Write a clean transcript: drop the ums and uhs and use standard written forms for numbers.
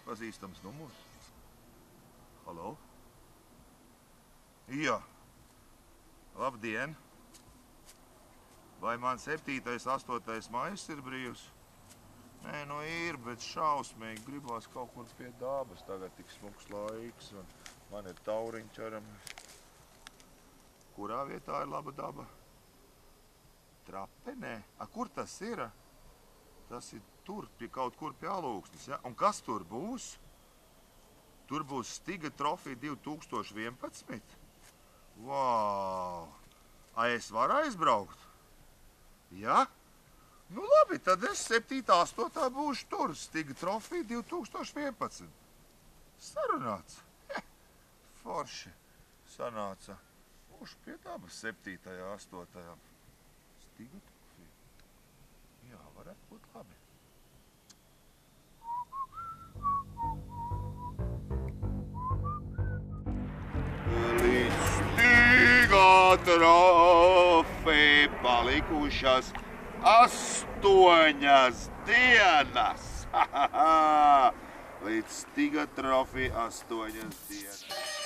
Pazīstams numurs. Halo? Jā. Labdien! Vai man 7. 8. maijs ir brīvs? Nē, nu ir, bet šausmīgi gribās kaut kur pie dabas. Tagad tik smuks laiks un man ir tauriņi ķeramies. Kurā vietā ir laba daba? Trapenē? Kur tas ir? Tas ir tur, kaut kur pie Alūksnes, ja? Un kas tur būs? Tur būs Stiga trofija 2011? Vau! Es varu aizbraukt? Ja? Nu labi, tad es 7. 8. būšu tur, Stiga trofija 2011. Sarunāts. Forši sanāca. Būšu pie dabas 7. 8. Stiga trofija. Jā, varētu būt labi. Līdz Stiga trofija palikušas 8 dienas. Līdz Stiga trofija 8 dienas.